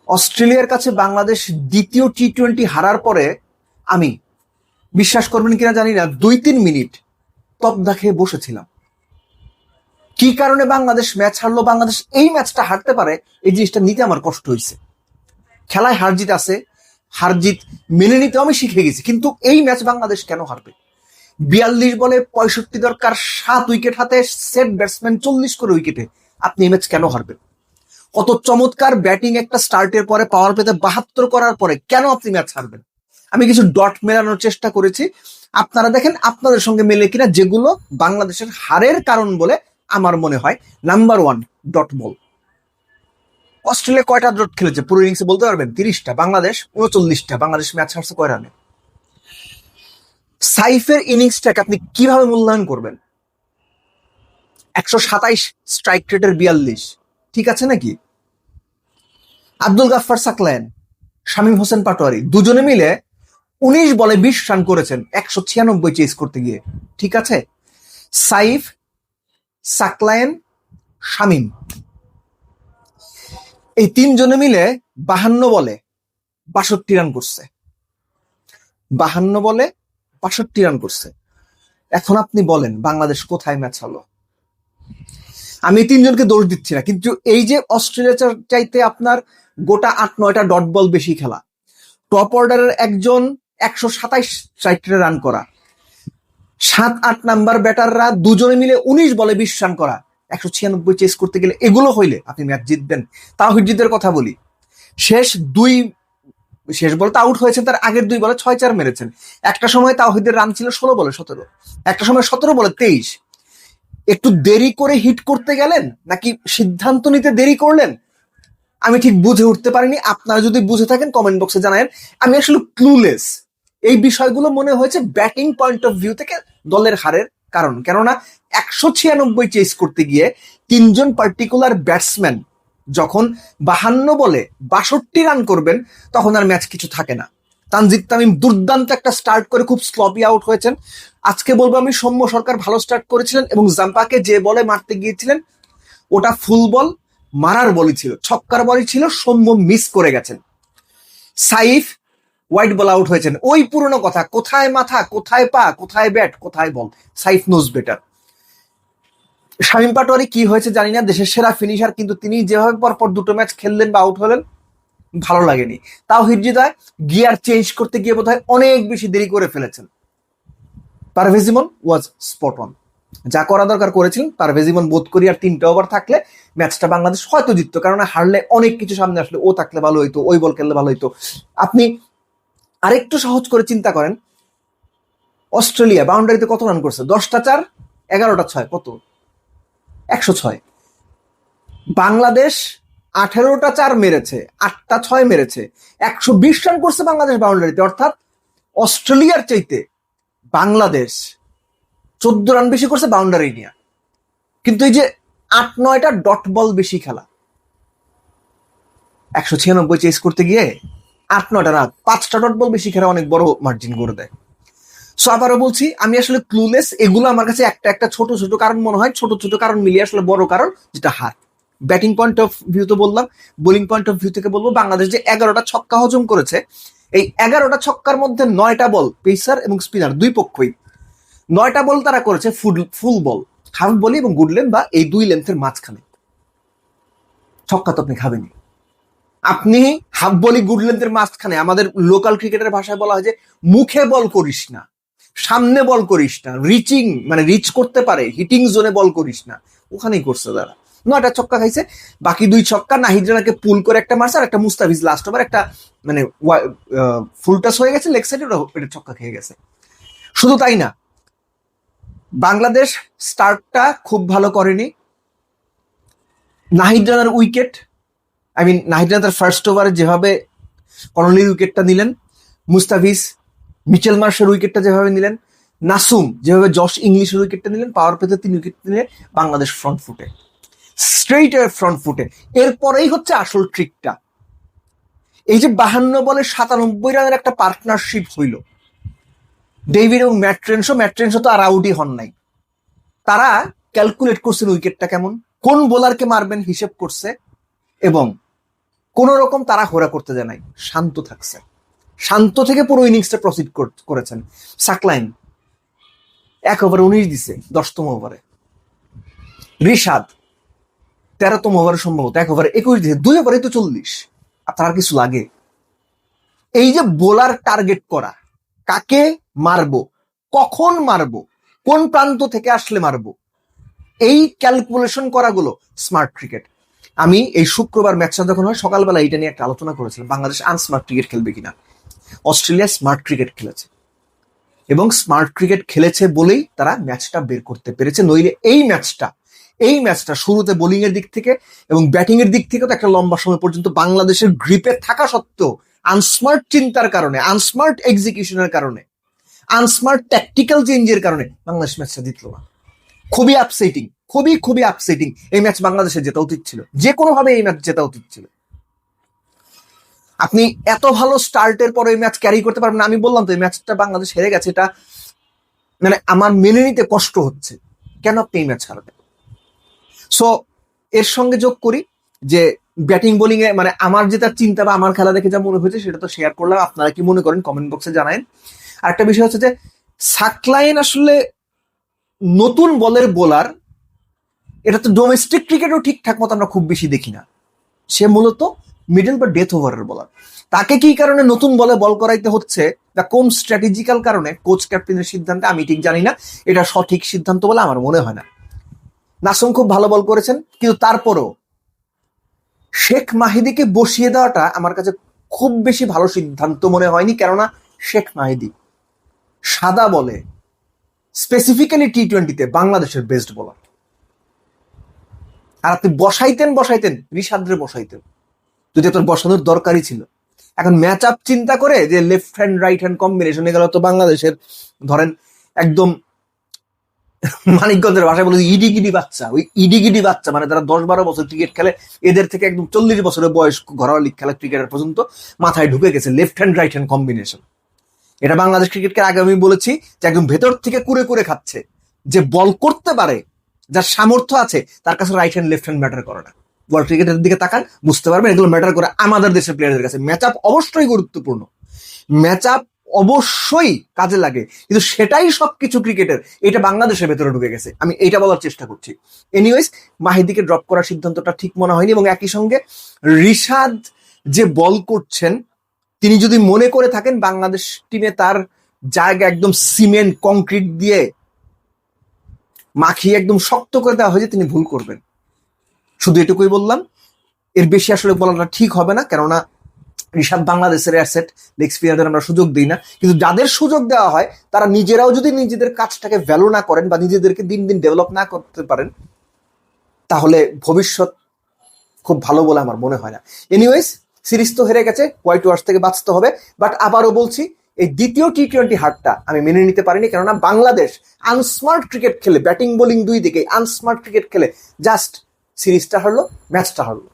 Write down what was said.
অস্ট্রেলিয়ার কাছে বাংলাদেশ দ্বিতীয় টি-20 হারার পরে আমি, বিশ্বাস করবেন কিনা জানি না, 2-3 মিনিট তবদা খেয়ে বসেছিলাম। কি কারণে বাংলাদেশ ম্যাচ হারলো, বাংলাদেশ এই ম্যাচটা হারতে পারে, এই জিনিসটা নিতে আমার কষ্ট হয়েছে। খেলায় হারজিত আছে, হারজিত মেনে নিতে আমি শিখে গেছি, কিন্তু এই ম্যাচ বাংলাদেশ কেন হারবে? 42 বলে 65 দরকার, 7 উইকেট হাতে, সেট ব্যাটসম্যান 40 করে উইকেটে, আপনি এই ম্যাচ কেন হারবেন? কত চমৎকার ব্যাটিং একটা স্টার্টের পরে, পাওয়ার প্লেতে 72 করার পরে কেন আপনি ম্যাচ হারবেন? আমি কিছু ডট মেলানোর চেষ্টা করেছি, আপনারা দেখেন আপনাদের সঙ্গে মেলে কিনা, যেগুলো বাংলাদেশের হারের কারণ বলে আমার মনে হয়। Number 1, dot ball. অস্ট্রেলিয়া কয়টা ডট খেলেছে পুরো ইনিংসে বলতে পারবেন? 30টা, বাংলাদেশ 39টা। বাংলাদেশ ম্যাচ হারছে কয় রানে? সাইফের ইনিংসটাকে আপনি কিভাবে মূল্যায়ন করবেন? 127 স্ট্রাইক রেটের 42, ঠিক আছে নাকি? আব্দুল গাফফার সাকলায়েন, শামীম হোসেন পাটোয়ারি দুজনে মিলে 19 বলে 20 রান করেছেন 196 চেস করতে গিয়ে, ঠিক আছে? সাইফ, সাকলায়েন, শামীম, এই 3 জনে মিলে 52 বলে 62 রান করছে। 52 বলে 62 রান করছে। এখন আপনি বলেন বাংলাদেশ কোথায় ম্যাচ হলো? আমি 3 জনকে দোষ দিচ্ছি না, কিন্তু এই যে অস্ট্রেলিয়া চাইতে আপনার গোটা 8-9টা ডট বল বেশি খেলা, টপ অর্ডারের একজন 127 স্ট্রাইক রেটে রান করা, 7-8 নাম্বার ব্যাটাররা দুজনে মিলে 19 বলে 20 রান করা, 196 চেস করতে গেলে এগুলো হইলে আপনি ম্যাচ জিতবেন। তাওহিদের কথা বলি, শেষ বলতে আউট হয়েছেন, তার আগের 2 বলে 6-4 মেরেছেন। একটা সময় তাওহিদের রান ছিল 16 বলে 17, একটা সময় 17 বলে 23। একটু দেরি করে হিট করতে গেলেন নাকি সিদ্ধান্ত নিতে দেরি করলেন, আমি ঠিক বুঝে উঠতে পারিনি। আপনারা যদি বুঝে থাকেন কমেন্ট বক্সে জানাবেন। আমি আসলে ক্লুলেস। এই বিষয়গুলো মনে হয়েছে ব্যাটিং পয়েন্ট অফ ভিউ থেকে দলের হারের কারণ। কেননা 196 চেস করতে গিয়ে 3 জন পার্টিকুলার ব্যাটসম্যান যখন 52 বলে 62 রান করবেন, তখন আর ম্যাচ কিছু থাকে না। তানজিদ তামিম দুর্দান্ত একটা স্টার্ট করে খুব স্লপি আউট হয়েছেন। আজকে বলবো আমি, সৌম্য সরকার ভালো স্টার্ট করেছিলেন এবং জাম্পাকে যে বলে মারতে গিয়েছিলেন ওটা ফুল বল, মারার বলই ছিল, ছক্কার বলই ছিল, সৌম্য মিস করে গেছেন। সাইফ হোয়াইট বল আউট হয়েছেন। ওই পুরনো কথা, কোথায় মাথা, কোথায় পা, কোথায় ব্যাট, কোথায় বল, সাইফ নোজ বেটার। শামীম পাটোয়ারি কি হয়েছে জানি না, দেশের সেরা ফিনিশার, কিন্তু তিনি যেভাবে পরপর 2টো ম্যাচ খেললেন বা আউট হলেন, ভালো লাগেনি। তাও হিরজিদায় গিয়ার চেঞ্জ করতে গিয়ে বোধহয় অনেক বেশি দেরি করে ফেলেছেন। পারভেজ ইমন ওয়াজ স্পট অন, যা করা দরকার করেছিলেন। পারভেজ ইমন বোধ করি আর 3টে ওভার থাকলে ম্যাচটা বাংলাদেশ হয়তো জিততো, কারণ হারলে অনেক কিছু সামনে আসলে, ও থাকলে ভালো হইতো, ওই বল খেললে ভালো হইতো। আপনি আরেকটু সহজ করে চিন্তা করেন, অস্ট্রেলিয়া বাউন্ডারিতে কত রান করছে? 10টা 4, 11টা 6, কত? 106। বাংলাদেশ 18টা 4 মেরেছে, 8টা 6 মেরেছে, 120 রান করছে বাংলাদেশ বাউন্ডারিতে। অর্থাৎ অস্ট্রেলিয়ার চাইতে বাংলাদেশ 14 রান বেশি করছে বাউন্ডারি নিয়ে। কিন্তু এই যে 8-9টা ডট বল বেশি খেলা, 196 চেস করতে গিয়ে 8-9টা না, 5টা ডট বল বেশি খেলা অনেক বড় মার্জিন করে দেয়। সো আবারও বলছি, আমি আসলে ক্লুলেস। এগুলো আমার কাছে একটা একটা ছোট ছোট কারণ মনে হয়, ছোট ছোট কারণ মিলিয়ে আসলে বড় কারণ, যেটা হার। ব্যাটিং পয়েন্ট অফ ভিউ তো বললাম, বোলিং পয়েন্ট অফ ভিউ থেকে বলবো, বাংলাদেশ যে 11টা ছক্কা হজম করেছে, এই 11টা ছক্কার মধ্যে 9টা বল পেসার এবং স্পিনার দুই পক্ষই, 9টা বল তারা করেছে ফুল বল, হাফ বলি এবং গুড লেন্থ বা এই 2 লেন্থের মাঝখানে। ছক্কা তো আপনি খাবেনি। আপনি হাফ বলি গুড লেন্থের মাঝখানে, আমাদের লোকাল ক্রিকেটের ভাষায় বলা হয় যে মুখে বল করিস না, সামনে বল করিস না, রিচিং মানে রিচ করতে পারে হিটিং জোনে বল করিস না, ওখানেই করছে তারা। 9টা ছক্কা খাইছে, বাকি 2 ছক্কা নাহিদ রানাকে পুল করে একটা মারছে, আর একটা মুস্তাফিজ লাস্ট ওভার একটা মানে ফুল টাচ হয়ে গেছে লেগ সাইডে, ওটা ছক্কা খেয়ে গেছে। শুধু তাই না, বাংলাদেশ স্টার্টটা খুব ভালো করেনি। নাহিদ রানার উইকেট, নাহিদ রানা তার ফার্স্ট ওভারে যেভাবে কর্নালির উইকেটটা নিলেন, মুস্তাফিজ মিচেল মার্শের উইকেটটা যেভাবে নিলেন, নাসুম যেভাবে জশ ইংলিশের উইকেটটা নিলেন, পাওয়ার প্লেতে 3 উইকেট নিলে বাংলাদেশ ফ্রন্ট ফুটে, স্ট্রেইট ফ্রন্ট ফুটে। এরপরেই হচ্ছে আসল ট্রিকটা, এই যে 52 বলে 97 রানের একটা পার্টনারশিপ হইল, ডেভিড এবং ম্যাট্রেন্সো তো আর আউটই হন নাই। তারা ক্যালকুলেট করছেন উইকেটটা কেমন, কোন বোলারকে মারবেন হিসেব করছে, এবং কোন রকম তাড়াহুড়া করতে যায় নাই, শান্ত থাকছে, শান্ত থেকে পুরো ইনিংসটা প্রসিড করেছেন। সাকলাইন 1 ওভার 19 দিছে 10তম ওভারে, রিশাদ 13তম ওভারে সম্ভবত 1 ওভার 21 দিছে, 2 ওভারে তো 40। আপনার আর কিছু লাগে? এই যে বোলার টার্গেট করা, কাকে মারবো, কখন মারবো, কোন প্রান্ত থেকে আসলে মারবো, এই ক্যালকুলেশন করাগুলো স্মার্ট ক্রিকেট। আমি এই শুক্রবার ম্যাচটা যখন হয় সকালবেলা এটা নিয়ে একটা আলোচনা করেছিলাম, বাংলাদেশ আনস্মার্ট ক্রিকেট খেলবে কিনা। অস্ট্রেলিয়া স্মার্ট ক্রিকেট খেলেছে এবং স্মার্ট ক্রিকেট খেলেছে বলেই তারা ম্যাচটা বের করতে পেরেছে। নইলে এই ম্যাচটা শুরুতে বোলিং এর দিক থেকে এবং ব্যাটিং এর দিক থেকে তো একটা লম্বা সময় পর্যন্ত বাংলাদেশের গ্রিপে থাকা সত্ত্বেও আনস্মার্ট চিন্তার কারণে, আনস্মার্ট এক্সিকিউশনের কারণে, আনস্মার্ট ট্যাকটিক্যাল চেঞ্জের কারণে বাংলাদেশ ম্যাচটা জিতলো না। খুবই আপসেটিং, খুবই আপসেটিং। এই ম্যাচ বাংলাদেশের জেতা উচিত ছিল, যে কোনো ভাবে এই ম্যাচ জেতা উচিত ছিল। আপনি এত ভালো স্টার্টের পরে এই ম্যাচ ক্যারি করতে পারবেন না। আমি বললাম তো এই ম্যাচটা বাংলাদেশ হেরে গেছে, এটা মানে আমার মেনে নিতে কষ্ট হচ্ছে, কেন আপনি এই ম্যাচ হারাবেন। সো এর সঙ্গে যোগ করি যে ব্যাটিং বোলিং এ মানে আমার যেটা চিন্তা বা আমার খেলা দেখে যা মনে হয়েছে সেটা তো শেয়ার করলাম। আপনারা কি মনে করেন কমেন্ট বক্সে জানায়েন। আরেকটা বিষয় হচ্ছে যে সাকলাইন আসলে নতুন বলের বোলার, এটা তো ডোমেস্টিক ক্রিকেটও ঠিকঠাক মতো আমরা খুব বেশি দেখি না। সে মূলত মিডল বা ডেথ ওভারের বোলার। তাকে কি কারণে নতুন বলে বল করাইতে হচ্ছে বা কোন স্ট্র্যাটেজিক্যাল কারণে কোচ ক্যাপ্টেনের সিদ্ধান্তে আমি ঠিক জানি না, এটা সঠিক সিদ্ধান্ত বলে আমার মনে হয় না। নাসুম খুব ভালো বল করেছেন, কিন্তু তারপরও শেখ মাহিদিকে বসিয়ে দেওয়াটা আমার কাছে খুব বেশি ভালো সিদ্ধান্ত মনে হয়নি। কেননা শেখ মাহিদি সাদা বলে স্পেসিফিক্যালি টি-20-তে বাংলাদেশের বেস্ট বোলার। আর আপনি বসাইতেন রিশাদরে বসাইতেন যদি তোর বসানোর দরকারই ছিল। এখন ম্যাচ আপ চিন্তা করে যে left hand right hand combination, এগুলো তো বাংলাদেশের ধরেন একদম মানিকগঞ্জের ভাষায় বলে ইডিগিডি বাচ্চা, ওই ইডিগিডি বাচ্চা মানে তারা 10-12 বছর ক্রিকেট খেলে, এদের থেকে একদম 40 বছরের বয়স ঘরোয়া লিগ খেলা ক্রিকেটার পর্যন্ত মাথায় ঢুকে গেছে left hand right hand combination. এটা বাংলাদেশ ক্রিকেটকে আগে আমি বলেছি যে একদম ভেতর থেকে কুরে খাচ্ছে, যে বল করতে পারে, যার সামর্থ্য আছে, তার কাছে right hand left hand matter করে না। ওয়ার্ল্ড ক্রিকেটের দিকে তাকান, বুঝতে পারবেন এগুলো ম্যাটার করে আমাদের দেশের প্লেয়ারদের কাছে। ম্যাচ আপ অবশ্যই গুরুত্বপূর্ণ, ম্যাচ আপ অবশ্যই কাজে লাগে, কিন্তু সেটাই সবকিছু ক্রিকেটের, এটা বাংলাদেশের ভেতরে ঢুকে গেছে। আমি এইটা বলার চেষ্টা করছি। এনিওয়েজ, মাহিদিকে ড্রপ করার সিদ্ধান্তটা ঠিক মনে হয়নি। এবং একই সঙ্গে রিশাদ যে বল করছেন, তিনি যদি মনে করে থাকেন বাংলাদেশ টিমে তার জায়গা একদম সিমেন্ট কংক্রিট দিয়ে মাখিয়ে একদম শক্ত করে দেওয়া হয়েছে, তিনি ভুল করবেন। শুধু এটুকুই বললাম, এর বেশি আসলে বলাটা ঠিক হবে না, কেননা ঋষাদ বাংলাদেশের অ্যাসেট, লেগ স্পিনারদের আমরা সুযোগ দিই না। কিন্তু যাদের সুযোগ দেওয়া হয় তারা নিজেরাও যদি নিজেদের কাজটাকে ভ্যালু না করেন বা নিজেদেরকে দিন দিন ডেভেলপ না করতে পারেন, তাহলে ভবিষ্যৎ খুব ভালো বলে আমার মনে হয় না। এনিওয়েজ, সিরিজ তো হেরে গেছে, হোয়াইট ওয়াশ থেকে বাঁচতে হবে। বাট আবারও বলছি, এই দ্বিতীয় টি-20 হারটা আমি মেনে নিতে পারিনি, কেননা বাংলাদেশ আনস্মার্ট ক্রিকেট খেলে, ব্যাটিং বোলিং দুই দিকে আনস্মার্ট ক্রিকেট খেলে জাস্ট সিরিজটা হারলো, ম্যাচটা হারলো।